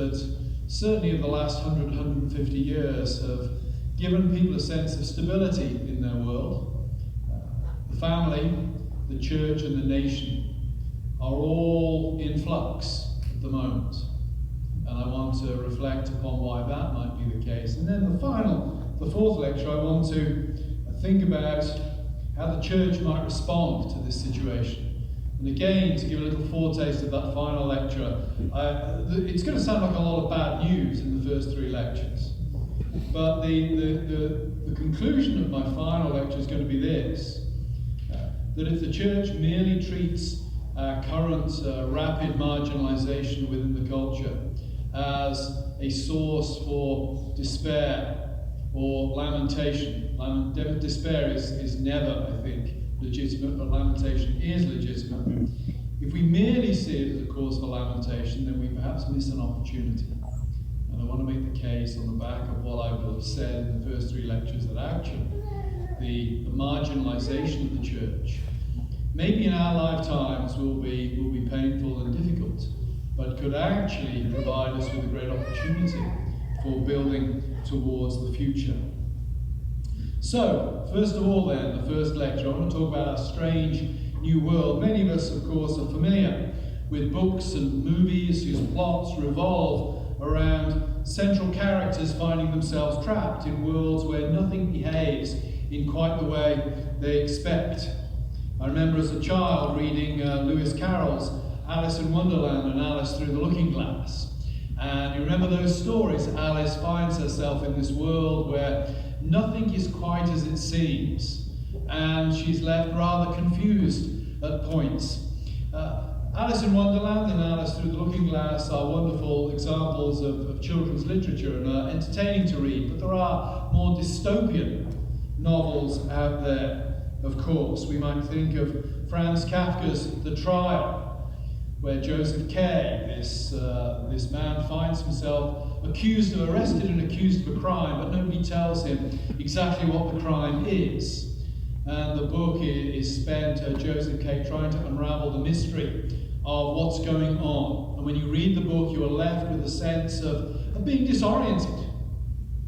that certainly in the last 100, 150 years have given people a sense of stability in their world. The family, the church and the nation are all in flux at the moment. And I want to reflect upon why that might be the case. And then the fourth lecture, I want to think about how the church might respond to this situation. And again, to give a little foretaste of that final lecture, it's going to sound like a lot of bad news in the first three lectures. But the conclusion of my final lecture is going to be this, that if the church merely treats our current rapid marginalization within the culture as a source for despair or lamentation, despair is never, I think, legitimate, but lamentation is legitimate. If we merely see it as a cause for lamentation, then we perhaps miss an opportunity. And I want to make the case on the back of what I will have said in the first three lectures that actually the marginalization of the church, maybe in our lifetimes, will be painful and difficult, but could actually provide us with a great opportunity for building towards the future. So, first of all then, the first lecture, I want to talk about our strange new world. Many of us, of course, are familiar with books and movies whose plots revolve around central characters finding themselves trapped in worlds where nothing behaves in quite the way they expect. I remember as a child reading Lewis Carroll's Alice in Wonderland and Alice Through the Looking Glass. And you remember those stories. Alice finds herself in this world where nothing is quite as it seems, and she's left rather confused at points. Alice in Wonderland and Alice Through the Looking Glass are wonderful examples of children's literature and are entertaining to read, but there are more dystopian novels out there, of course. We might think of Franz Kafka's The Trial, where Joseph K., this man, finds himself arrested and accused of a crime, but nobody tells him exactly what the crime is. And the book is spent, Joseph K. trying to unravel the mystery of what's going on. And when you read the book, you are left with a sense of being disoriented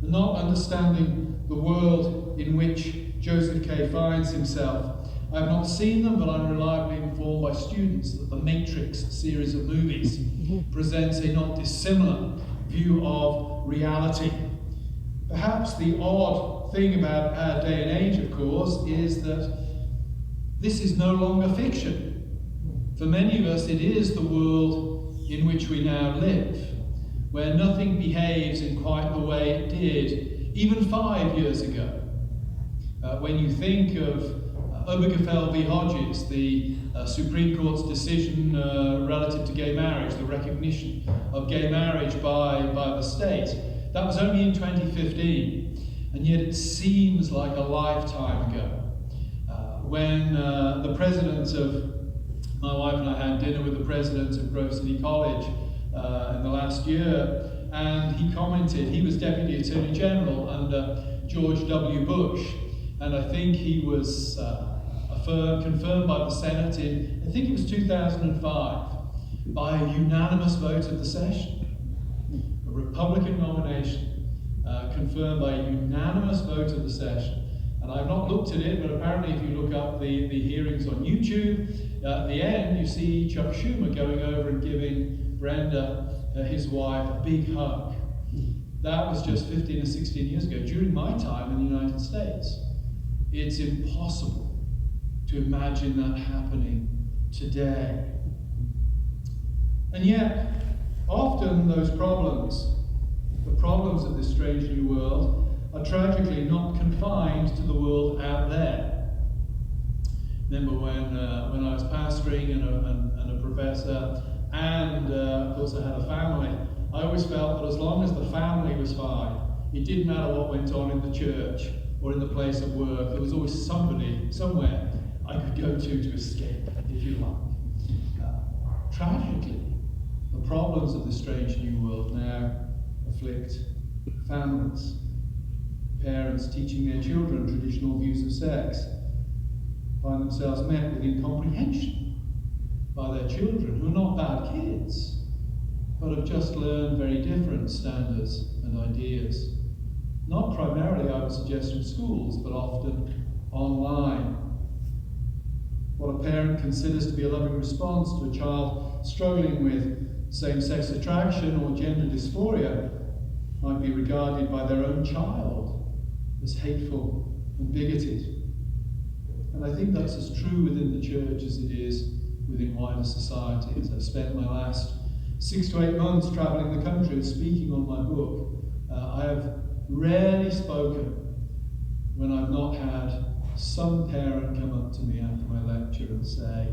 and not understanding the world in which Joseph K. finds himself. I have not seen them, but I'm reliably informed by students that the Matrix series of movies presents a not dissimilar view of reality. Perhaps the odd thing about our day and age, of course, is that this is no longer fiction. For many of us, it is the world in which we now live, where nothing behaves in quite the way it did even 5 years ago. When you think of Obergefell v. Hodges, the Supreme Court's decision relative to gay marriage, the recognition of gay marriage by the state, that was only in 2015, and yet it seems like a lifetime ago. When the president of, my wife and I had dinner with the president of Grove City College in the last year, and he commented, he was Deputy Attorney General under George W. Bush, and I think he was confirmed by the Senate in, I think it was 2005, by a unanimous vote of the session. A Republican nomination confirmed by a unanimous vote of the session. And I've not looked at it, but apparently if you look up the hearings on YouTube, at the end you see Chuck Schumer going over and giving Brenda, his wife, a big hug. That was just 15 or 16 years ago, during my time in the United States. It's impossible to imagine that happening today. And yet, often those problems, the problems of this strange new world, are tragically not confined to the world out there. Remember when I was pastoring and a professor, and of course I had a family, I always felt that as long as the family was fine, it didn't matter what went on in the church or in the place of work, there was always somebody, somewhere, I could go to escape, if you like. Tragically, the problems of the strange new world now afflict families. Parents teaching their children traditional views of sex find themselves met with incomprehension by their children, who are not bad kids, but have just learned very different standards and ideas. Not primarily, I would suggest, from schools, but often online. What a parent considers to be a loving response to a child struggling with same-sex attraction or gender dysphoria might be regarded by their own child as hateful and bigoted. And I think that's as true within the church as it is within wider society. As I've spent my last 6 to 8 months travelling the country and speaking on my book, I have rarely spoken when I've not had some parent come up to me after my lecture and say,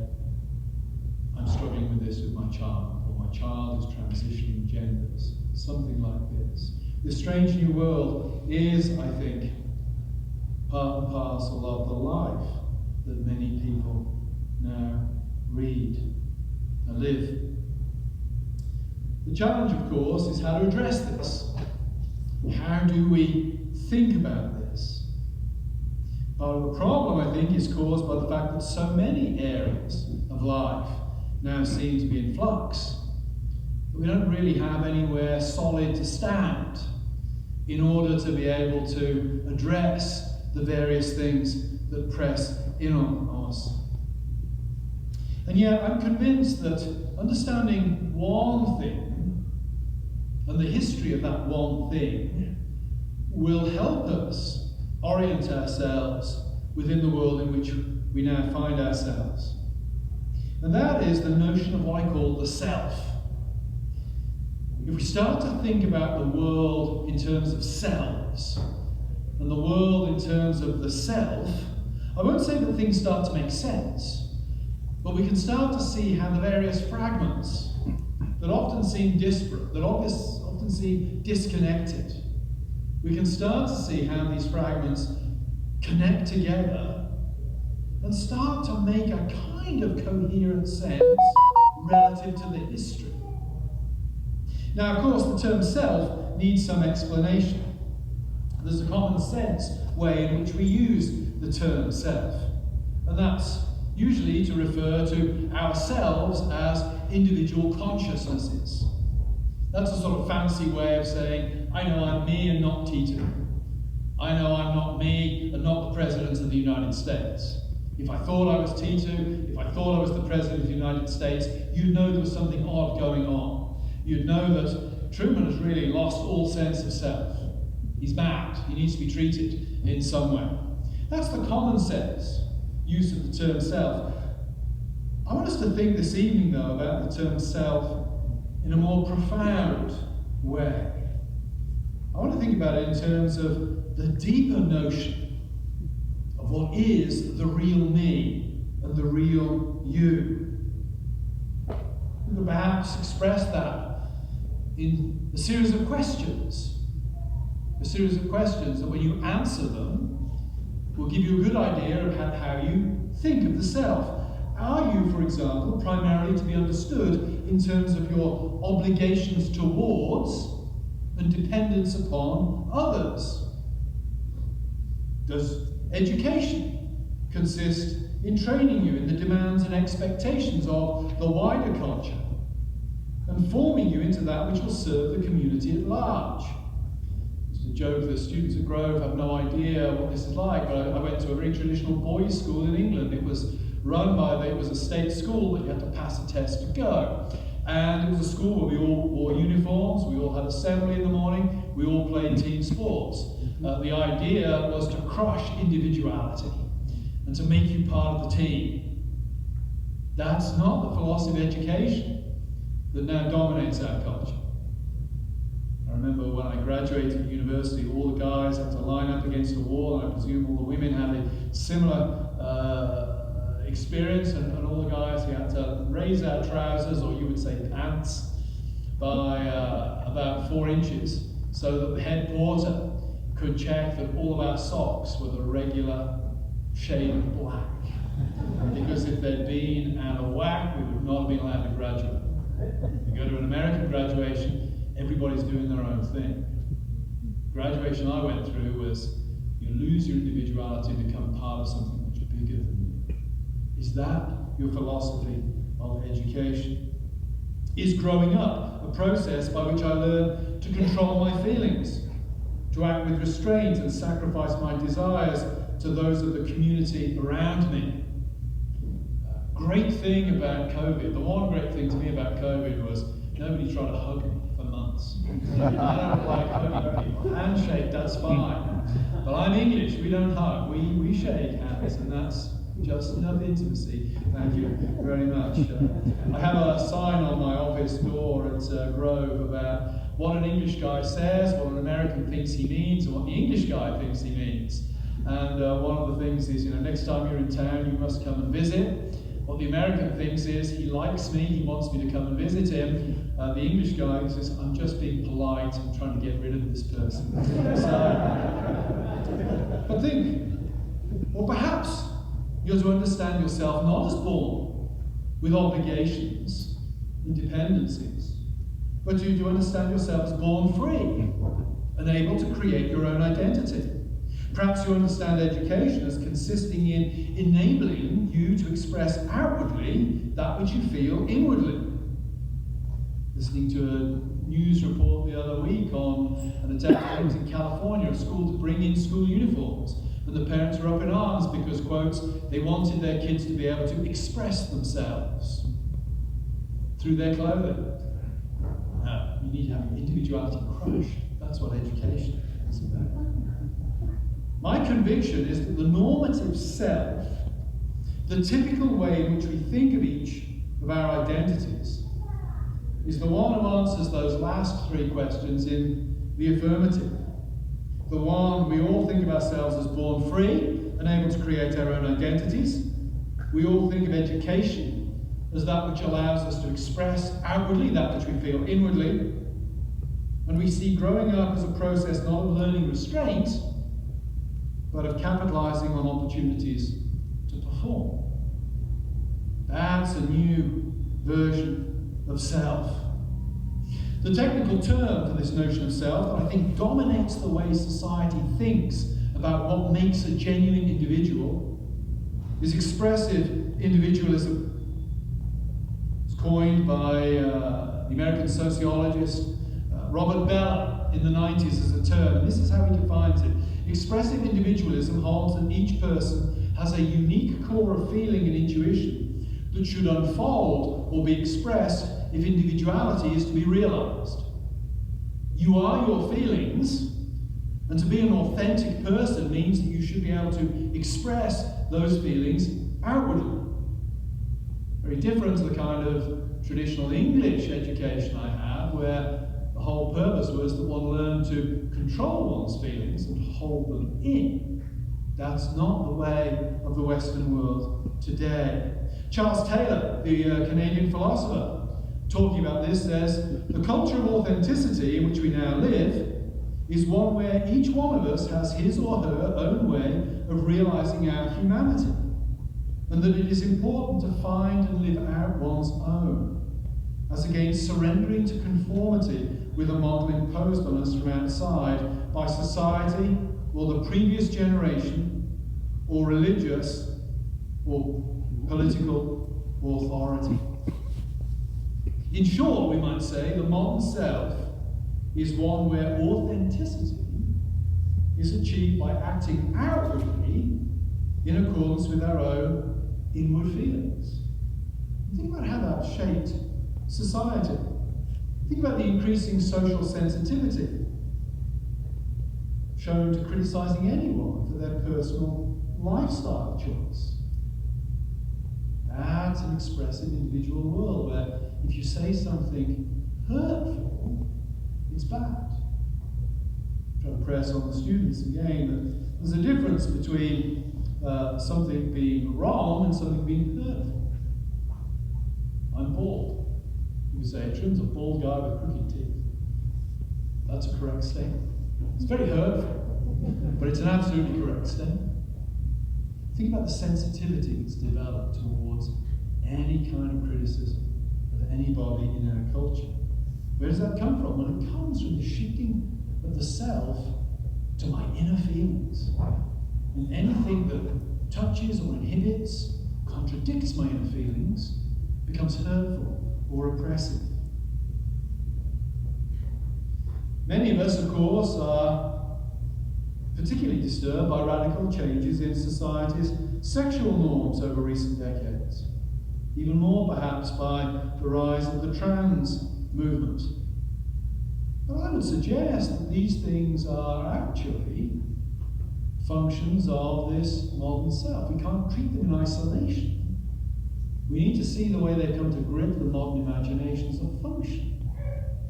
I'm struggling with this with my child, or my child is transitioning genders, something like this. This strange new world is, I think, part and parcel of the life that many people now read and live. The challenge, of course, is how to address this. How do we think about this? Part of the problem, I think, is caused by the fact that so many areas of life now seem to be in flux. We don't really have anywhere solid to stand in order to be able to address the various things that press in on us. And yet, I'm convinced that understanding one thing and the history of that one thing will help us orient ourselves within the world in which we now find ourselves. And that is the notion of what I call the self. If we start to think about the world in terms of selves, and the world in terms of the self, I won't say that things start to make sense, but we can start to see how the various fragments that often seem disparate, that often seem disconnected, we can start to see how these fragments connect together and start to make a kind of coherent sense relative to the history. Now, of course, the term self needs some explanation. There's a common sense way in which we use the term self, and that's usually to refer to ourselves as individual consciousnesses. That's a sort of fancy way of saying, I know I'm me and not Tito. I know I'm not me and not the President of the United States. If I thought I was Tito, if I thought I was the President of the United States, you'd know there was something odd going on. You'd know that Trueman has really lost all sense of self. He's mad. He needs to be treated in some way. That's the common sense use of the term self. I want us to think this evening, though, about the term self in a more profound way. I want to think about it in terms of the deeper notion of what is the real me and the real you. We could perhaps express that in a series of questions. A series of questions that when you answer them will give you a good idea of how you think of the self. Are you, for example, primarily to be understood in terms of your obligations towards and dependence upon others? Does education consist in training you in the demands and expectations of the wider culture and forming you into that which will serve the community at large? It's a joke that students at Grove have no idea what this is like, but I went to a very traditional boys' school in England. It was run by, it was a state school, but you had to pass a test to go. And it was a school where we all wore uniforms, we all had assembly in the morning, we all played team sports. The idea was to crush individuality and to make you part of the team. That's not the philosophy of education that now dominates our culture. I remember when I graduated university, all the guys had to line up against a wall, and I presume all the women had a similar experience, and all the guys, we had to raise our trousers, or you would say pants, by about 4 inches, so that the head porter could check that all of our socks were the regular shade of black. Because if they'd been out of whack, we would not have been allowed to graduate. If you go to an American graduation, everybody's doing their own thing. Graduation I went through was you lose your individuality and become part of something much bigger than you. Is that your philosophy of education? Is growing up a process by which I learn to control my feelings, to act with restraint and sacrifice my desires to those of the community around me? Great thing about COVID, the one great thing to me about COVID was nobody tried to hug me for months. I don't like hugging people. Handshake, that's fine. But I'm English, we don't hug, we shake hands, and that's just enough intimacy. Thank you very much. I have a sign on my office door at Grove about what an English guy says, what an American thinks he means, and what the English guy thinks he means. And one of the things is, next time you're in town, you must come and visit. What the American thinks is, he likes me, he wants me to come and visit him. The English guy says, I'm just being polite, I'm trying to get rid of this person. But think, or perhaps you're to understand yourself not as born with obligations and dependencies, but you to understand yourself as born free and able to create your own identity. Perhaps you understand education as consisting in enabling you to express outwardly that which you feel inwardly. Listening to a news report the other week on an attempt in California, a school to bring in school uniforms. And the parents were up in arms because, quotes, they wanted their kids to be able to express themselves through their clothing. Now, you need to have your individuality crushed. That's what education is about. My conviction is that the normative self, the typical way in which we think of each of our identities, is the one who answers those last three questions in the affirmative. The one, we all think of ourselves as born free and able to create our own identities. We all think of education as that which allows us to express outwardly that which we feel inwardly. And we see growing up as a process not of learning restraint, but of capitalizing on opportunities to perform. That's a new version of self. The technical term for this notion of self that I think dominates the way society thinks about what makes a genuine individual is expressive individualism. It's coined by the American sociologist Robert Bellah in the 90s as a term, and this is how he defines it. Expressive individualism holds that each person has a unique core of feeling and intuition that should unfold or be expressed if individuality is to be realized. You are your feelings, and to be an authentic person means that you should be able to express those feelings outwardly. Very different to the kind of traditional English education I had, where the whole purpose was that one learned to control one's feelings and hold them in. That's not the way of the Western world today. Charles Taylor, the Canadian philosopher, talking about this, says, the culture of authenticity in which we now live is one where each one of us has his or her own way of realizing our humanity, and that it is important to find and live out one's own, as against surrendering to conformity with a model imposed on us from outside by society or the previous generation or religious or political authority. In short, we might say, the modern self is one where authenticity is achieved by acting outwardly in accordance with our own inward feelings. Think about how that shaped society. Think about the increasing social sensitivity shown to criticizing anyone for their personal lifestyle choice. That's an expressive individual world where if you say something hurtful, it's bad. I'm trying to press on the students again that there's a difference between something being wrong and something being hurtful. I'm bald. You say, Trueman's a bald guy with crooked teeth. That's a correct statement. It's very hurtful, but it's an absolutely correct statement. Think about the sensitivity that's developed towards any kind of criticism of anybody in our culture. Where does that come from? Well, it comes from the shifting of the self to my inner feelings. And anything that touches or inhibits, contradicts my inner feelings, becomes hurtful or oppressive. Many of us, of course, are particularly disturbed by radical changes in society's sexual norms over recent decades. Even more, perhaps, by the rise of the trans movement. But I would suggest that these things are actually functions of this modern self. We can't treat them in isolation. We need to see the way they come to grip the modern imaginations of function,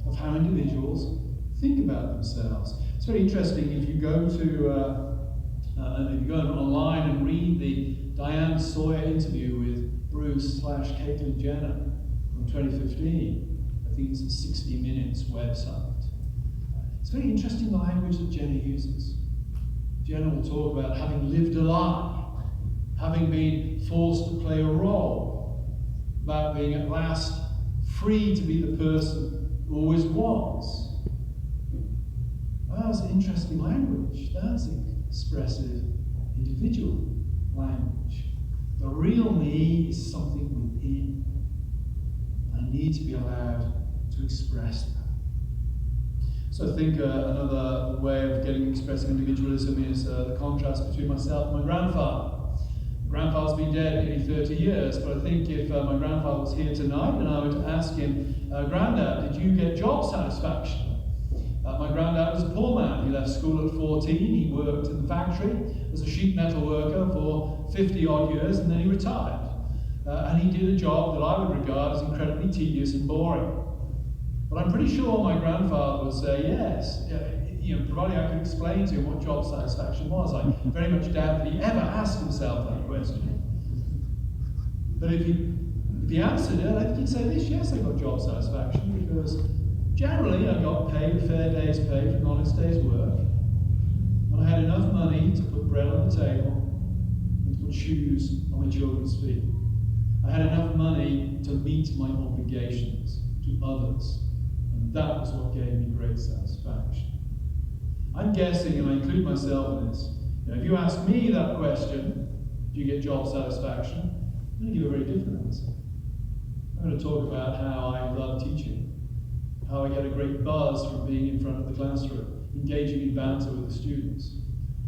of how individuals think about themselves. It's very interesting if you go online and read the Diane Sawyer interview with Bruce/Caitlyn Jenner from 2015. I think it's the 60 Minutes website. It's very interesting the language that Jenner uses. Jenner will talk about having lived a lie, having been forced to play a role, about being at last free to be the person who always was. That's interesting language. That's expressive, individual language. The real me is something within. I need to be allowed to express that. So I think another way of getting expressive individualism is the contrast between myself and my grandfather. My grandfather's been dead nearly 30 years, but I think if my grandfather was here tonight and I were to ask him, Grandad, did you get job satisfaction? My granddad was a poor man. He left school at 14. He worked in the factory as a sheet metal worker for 50 odd years, and then he retired. And he did a job that I would regard as incredibly tedious and boring. But I'm pretty sure my grandfather would say yes, providing I could explain to him what job satisfaction was. I very much doubt that he ever asked himself that question. But if he answered it, I think he'd say this: yes, I got job satisfaction, because generally I got paid a fair day's pay for an honest day's work, and I had enough money to put bread on the table and to put shoes on my children's feet. I had enough money to meet my obligations to others, and that was what gave me great satisfaction. I'm guessing, and I include myself in this, if you ask me that question, do you get job satisfaction? I'm going to give a very different answer. I'm going to talk about how I love teaching, how I get a great buzz from being in front of the classroom, engaging in banter with the students,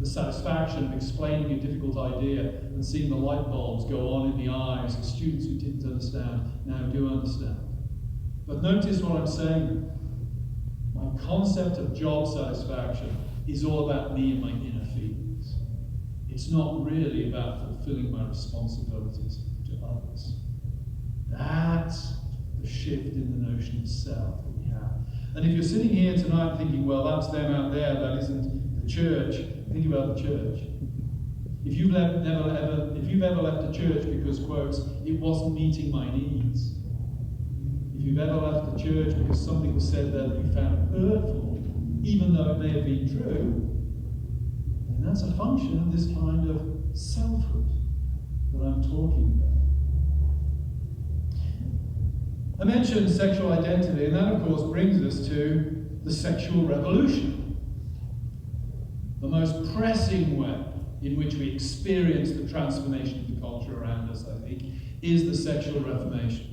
the satisfaction of explaining a difficult idea and seeing the light bulbs go on in the eyes of students who didn't understand now do understand. But notice what I'm saying. My concept of job satisfaction is all about me and my inner feelings. It's not really about fulfilling my responsibilities to others. That's the shift in the notion of self that we have. And if you're sitting here tonight thinking, well, that's them out there, that isn't the church, think about the church. If you've ever left a church because, quotes, it wasn't meeting my needs, if you've ever left the church because something was said there that you found hurtful, even though it may have been true, then that's a function of this kind of selfhood that I'm talking about. I mentioned sexual identity, and that of course brings us to the sexual revolution. The most pressing way in which we experience the transformation of the culture around us, I think, is the sexual revolution.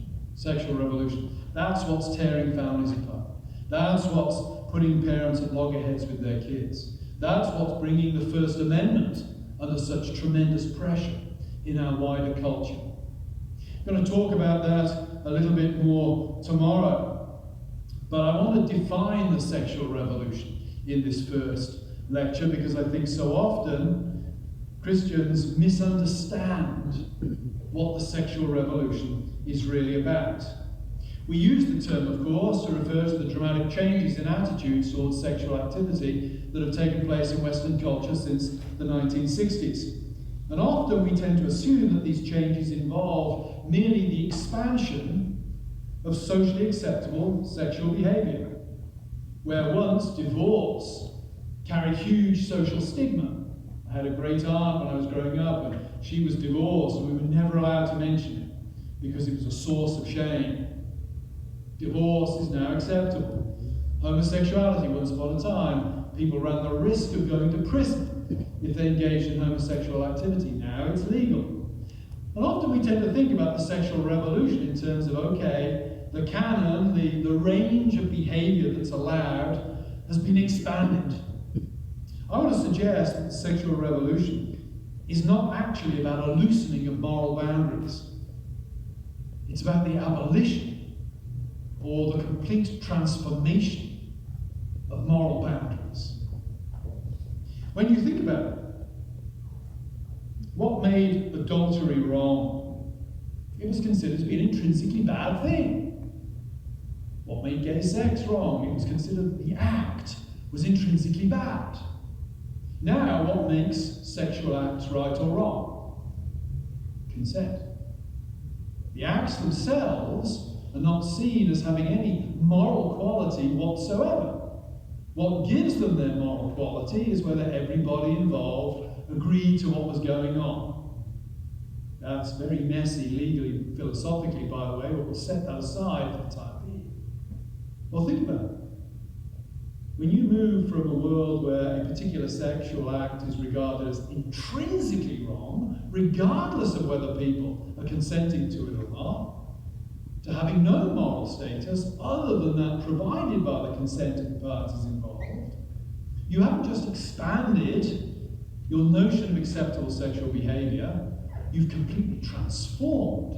That's what's tearing families apart. That's what's putting parents at loggerheads with their kids. That's what's bringing the First Amendment under such tremendous pressure in our wider culture. I'm going to talk about that a little bit more tomorrow. But I want to define the sexual revolution in this first lecture, because I think so often Christians misunderstand what the sexual revolution is really about. We use the term, of course, to refer to the dramatic changes in attitudes towards sexual activity that have taken place in Western culture since the 1960s. And often we tend to assume that these changes involve merely the expansion of socially acceptable sexual behavior, where once divorce carried huge social stigma. I had a great aunt when I was growing up, and she was divorced, and we were never allowed to mention it because it was a source of shame. Divorce is now acceptable. Homosexuality, once upon a time, people ran the risk of going to prison if they engaged in homosexual activity. Now it's legal. And often we tend to think about the sexual revolution in terms of, okay, the canon, the range of behavior that's allowed has been expanded. I want to suggest that the sexual revolution is not actually about a loosening of moral boundaries. It's about the abolition or the complete transformation of moral boundaries. When you think about it, what made adultery wrong? It was considered to be an intrinsically bad thing. What made gay sex wrong? It was considered the act was intrinsically bad. Now, what makes sexual acts right or wrong? Consent. The acts themselves are not seen as having any moral quality whatsoever. What gives them their moral quality is whether everybody involved agreed to what was going on. That's very messy legally, philosophically, by the way, but we'll set that aside for the time being. Well, think about it. When you move from a world where a particular sexual act is regarded as intrinsically wrong, regardless of whether people are consenting to it or not, to having no moral status other than that provided by the consent of the parties involved, you haven't just expanded your notion of acceptable sexual behaviour, you've completely transformed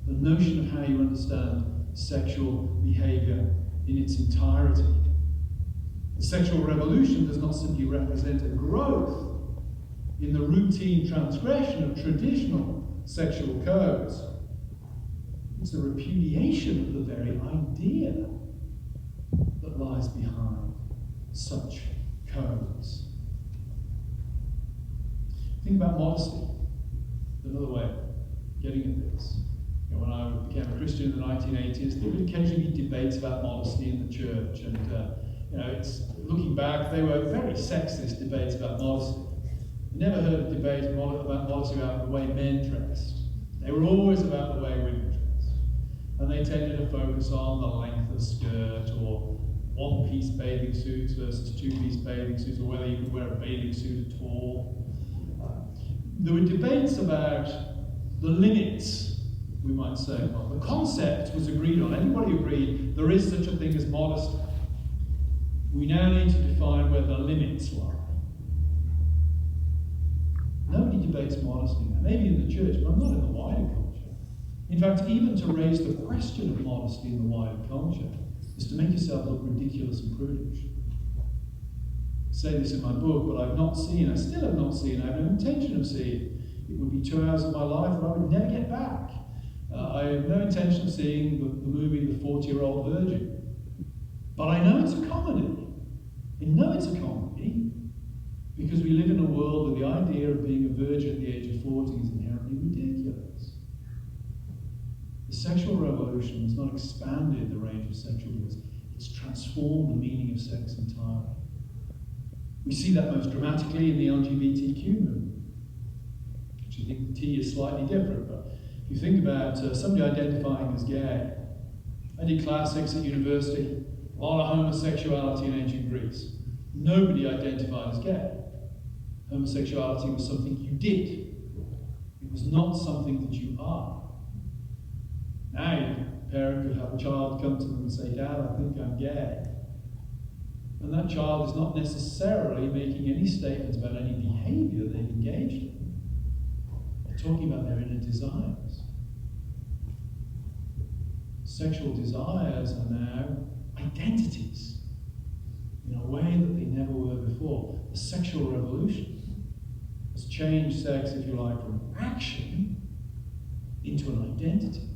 the notion of how you understand sexual behaviour in its entirety. The sexual revolution does not simply represent a growth in the routine transgression of traditional sexual codes. It's a repudiation of the very idea that lies behind such codes. Think about modesty. Another way of getting at this. When I became a Christian in the 1980s, there would occasionally be debates about modesty in the church, and it's looking back, they were very sexist debates about modesty. Never heard a debate about modesty about the way men dressed. They were always about the way women dressed. And they tended to focus on the length of skirt, or one-piece bathing suits versus two-piece bathing suits, or whether you could wear a bathing suit at all. There were debates about the limits, we might say. Well, the concept was agreed on. Everybody agreed there is such a thing as modesty. We now need to define where the limits lie. Nobody debates modesty now, maybe in the church, but not in the wider culture. In fact, even to raise the question of modesty in the wider culture is to make yourself look ridiculous and prudish. I say this in my book, but I still have not seen, I have no intention of seeing. It would be 2 hours of my life that I would never get back. I have no intention of seeing the movie The 40-Year-Old Virgin. But I know it's a comedy. I know it's a comedy because we live in a world where the idea of being a virgin at the age of 40 is inherently ridiculous. The sexual revolution has not expanded the range of sexual goods, it's transformed the meaning of sex entirely. We see that most dramatically in the LGBTQ movement, which I think the T is slightly different, but if you think about somebody identifying as gay, I did classics at university, a lot of homosexuality in ancient Greece. Nobody identified as gay. Homosexuality was something you did. It was not something that you are. Now, a parent could have a child come to them and say, "Dad, I think I'm gay." And that child is not necessarily making any statements about any behavior they've engaged in. They're talking about their inner desires. Sexual desires are now identities in a way that they never were before. The sexual revolution has changed sex, if you like, from action into an identity.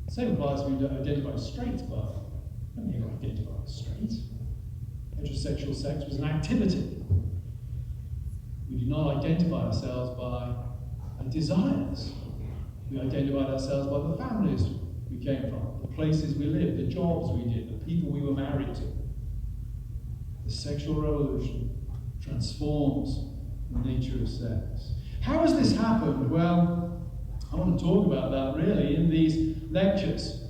The same applies when you identify as straight, but I don't ever identify as straight. Heterosexual sex was an activity. We did not identify ourselves by our desires. We identified ourselves by the families we came from, the places we lived, the jobs we did, the people we were married to. The sexual revolution transforms the nature of sex. How has this happened? Well, I want to talk about that really in these lectures.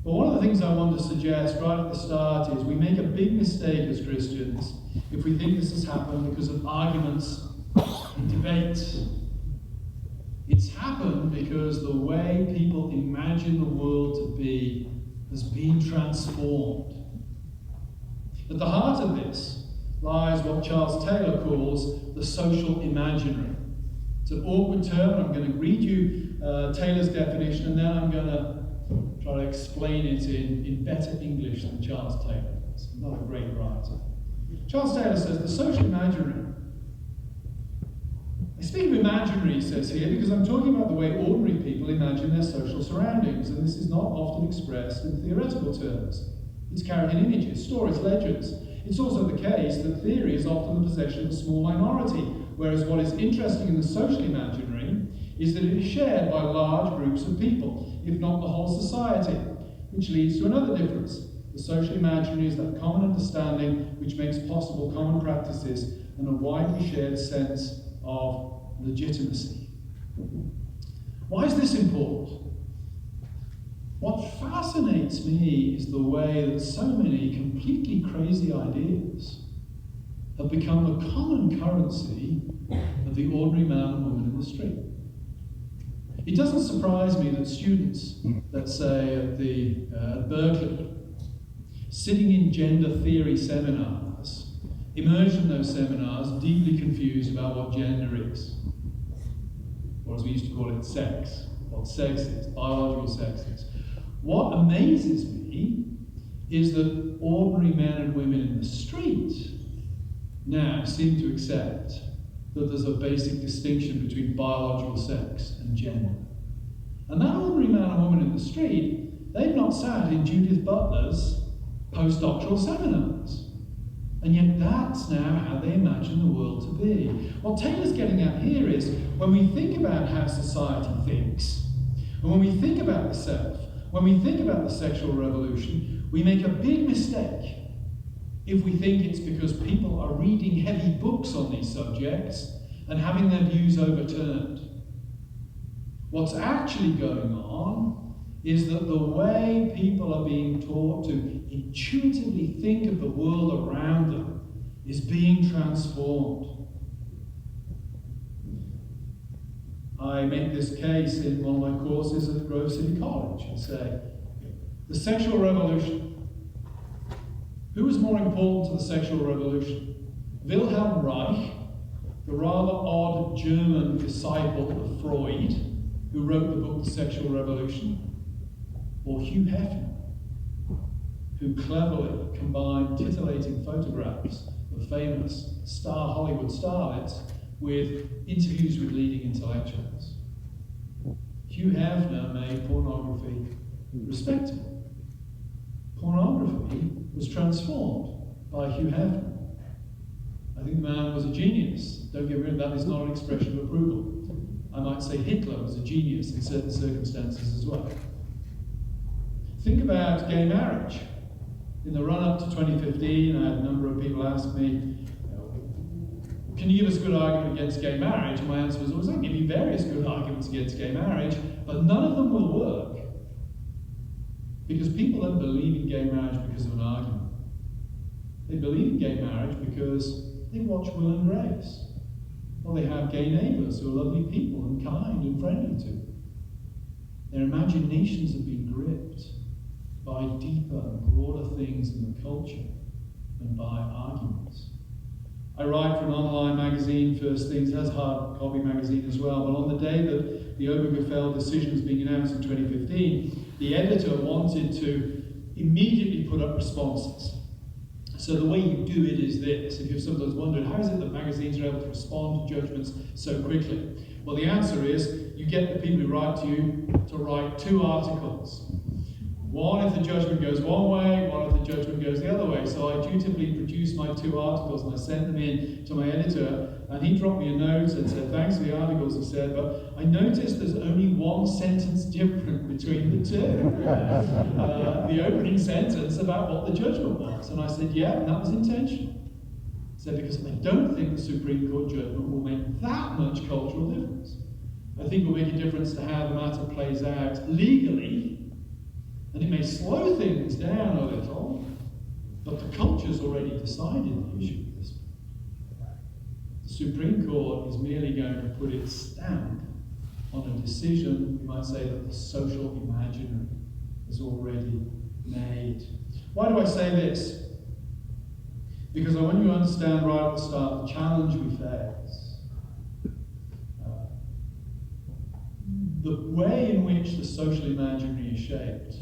But one of the things I want to suggest right at the start is we make a big mistake as Christians if we think this has happened because of arguments and debates. It's happened because the way people imagine the world to be has been transformed. At the heart of this lies what Charles Taylor calls the social imaginary. It's an awkward term, and I'm going to read you Taylor's definition, and then I'm going to try to explain it in better English than Charles Taylor does. He's not a great writer. Charles Taylor says the social imaginary. I speak of imaginary, he says here, because I'm talking about the way ordinary people imagine their social surroundings, and this is not often expressed in theoretical terms. It's carried in images, stories, legends. It's also the case that theory is often the possession of a small minority, whereas what is interesting in the social imaginary is that it is shared by large groups of people, if not the whole society, which leads to another difference. The social imaginary is that common understanding which makes possible common practices and a widely shared sense of legitimacy. Why is this important? What fascinates me is the way that so many completely crazy ideas have become the common currency of the ordinary man and woman in the street. It doesn't surprise me that students, let's say at Berkeley, sitting in gender theory seminars, emerge from those seminars deeply confused about what gender is, or as we used to call it, sex, what sex is, biological sex is. What amazes me is that ordinary men and women in the street now seem to accept that there's a basic distinction between biological sex and gender. And that ordinary man and woman in the street, they've not sat in Judith Butler's postdoctoral seminars. And yet that's now how they imagine the world to be. What Taylor's getting at here is, when we think about how society thinks, and when we think about the self, when we think about the sexual revolution, we make a big mistake if we think it's because people are reading heavy books on these subjects and having their views overturned. What's actually going on is that the way people are being taught to intuitively think of the world around them is being transformed. I make this case in one of my courses at Grove City College and say, the sexual revolution. Who was more important to the sexual revolution? Wilhelm Reich, the rather odd German disciple of Freud, who wrote the book The Sexual Revolution, or Hugh Hefner, who cleverly combined titillating photographs of famous Hollywood starlets with interviews with leading intellectuals. Hugh Hefner made pornography respectable. Pornography was transformed by Hugh Hefner. I think the man was a genius. Don't get me wrong, that is not an expression of approval. I might say Hitler was a genius in certain circumstances as well. Think about gay marriage. In the run-up to 2015, I had a number of people ask me, can you give us a good argument against gay marriage? And my answer was always, I can give you various good arguments against gay marriage, but none of them will work. Because people don't believe in gay marriage because of an argument. They believe in gay marriage because they watch Will and Grace. Or they have gay neighbours who are lovely people and kind and friendly to them. Their imaginations have been gripped by deeper and broader things in the culture than by arguments. I write for an online magazine, First Things, has a hard copy magazine as well, but on the day that the Obergefell decision was being announced in 2015, the editor wanted to immediately put up responses. So the way you do it is this. If you've sometimes wondered, how is it that magazines are able to respond to judgments so quickly? Well, the answer is, you get the people who write to you to write 2 articles. One if the judgment goes one way, one if the judgment goes the other way. So I dutifully produced my 2 articles and I sent them in to my editor, and he dropped me a note and said, thanks for the articles, he said, but I noticed there's only 1 sentence different between the 2. The opening sentence about what the judgment was. And I said, yeah, and that was intentional. He said, because I don't think the Supreme Court judgment will make that much cultural difference. I think it will make a difference to how the matter plays out legally, and it may slow things down a little, but the culture's already decided the issue at this point. The Supreme Court is merely going to put its stamp on a decision, you might say, that the social imaginary has already made. Why do I say this? Because I want you to understand right at the start the challenge we face. The way in which the social imaginary is shaped,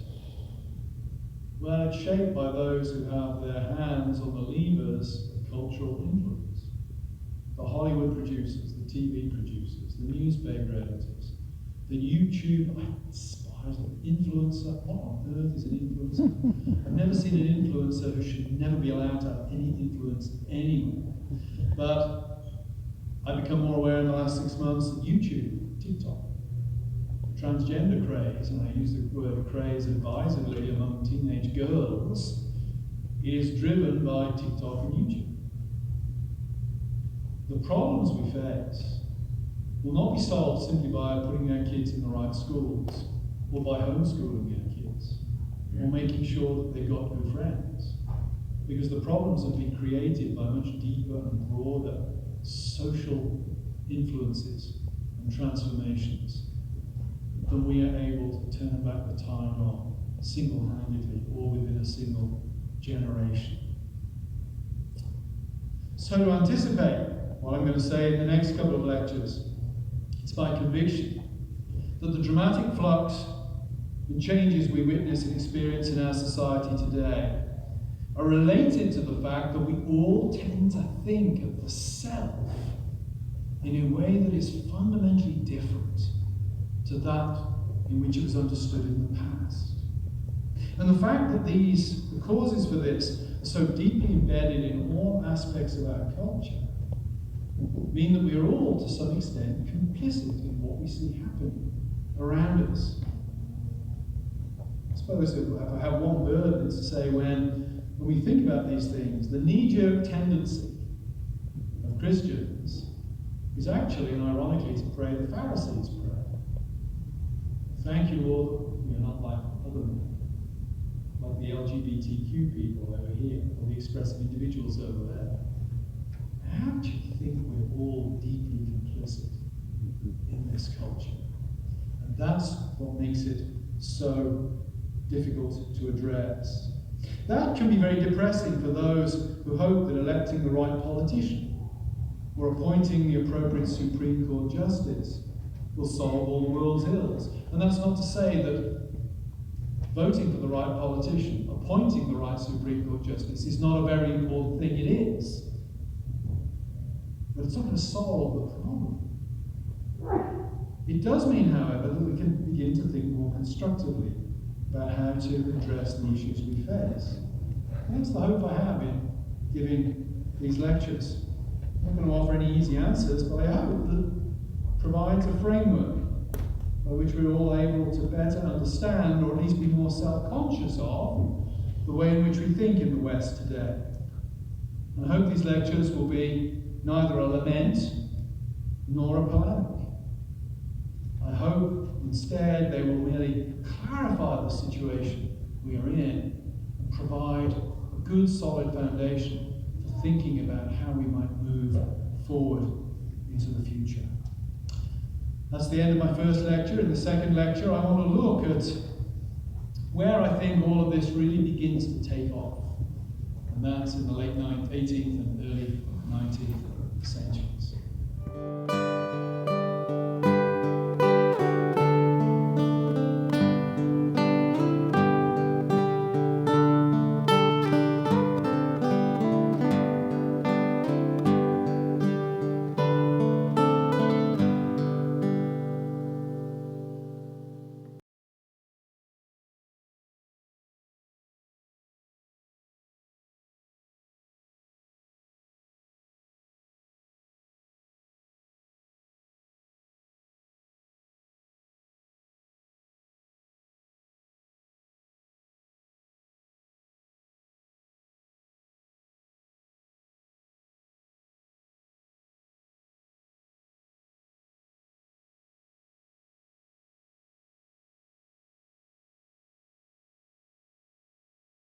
well, it's shaped by those who have their hands on the levers of cultural influence. The Hollywood producers, the TV producers, the newspaper editors, the YouTube, I despise an influencer. What on earth is an influencer? I've never seen an influencer who should never be allowed to have any influence anywhere. But I've become more aware in the last 6 months that YouTube, TikTok, transgender craze, and I use the word craze advisedly among teenage girls, is driven by TikTok and YouTube. The problems we face will not be solved simply by putting our kids in the right schools, or by homeschooling our kids, or making sure that they've got good friends. Because the problems have been created by much deeper and broader social influences and transformations than we are able to turn back the time on single-handedly or within a single generation. So to anticipate what I'm going to say in the next couple of lectures, it's my conviction that the dramatic flux and changes we witness and experience in our society today are related to the fact that we all tend to think of the self in a way that is fundamentally different to that in which it was understood in the past. And the fact that the causes for this are so deeply embedded in all aspects of our culture mean that we are all, to some extent, complicit in what we see happening around us. I suppose if I have one burden, it's to say when we think about these things, the knee-jerk tendency of Christians is actually, and ironically, to pray the Pharisees' prayer. Thank you, Lord, we are not like other men, like the LGBTQ people over here, or the expressive individuals over there. How do you think we're all deeply complicit in this culture? And that's what makes it so difficult to address. That can be very depressing for those who hope that electing the right politician or appointing the appropriate Supreme Court justice will solve all the world's ills. And that's not to say that voting for the right politician, appointing the right Supreme Court justice is not a very important thing. It is. But it's not going to solve the problem. It does mean, however, that we can begin to think more constructively about how to address the issues we face. And that's the hope I have in giving these lectures. I'm not going to offer any easy answers, but I hope that provides a framework by which we're all able to better understand, or at least be more self-conscious of, the way in which we think in the West today. And I hope these lectures will be neither a lament nor a polemic. I hope instead they will merely clarify the situation we are in and provide a good solid foundation for thinking about how we might move forward into the future. That's the end of my first lecture. In the second lecture, I want to look at where I think all of this really begins to take off. And that's in the late 18th and early 19th century.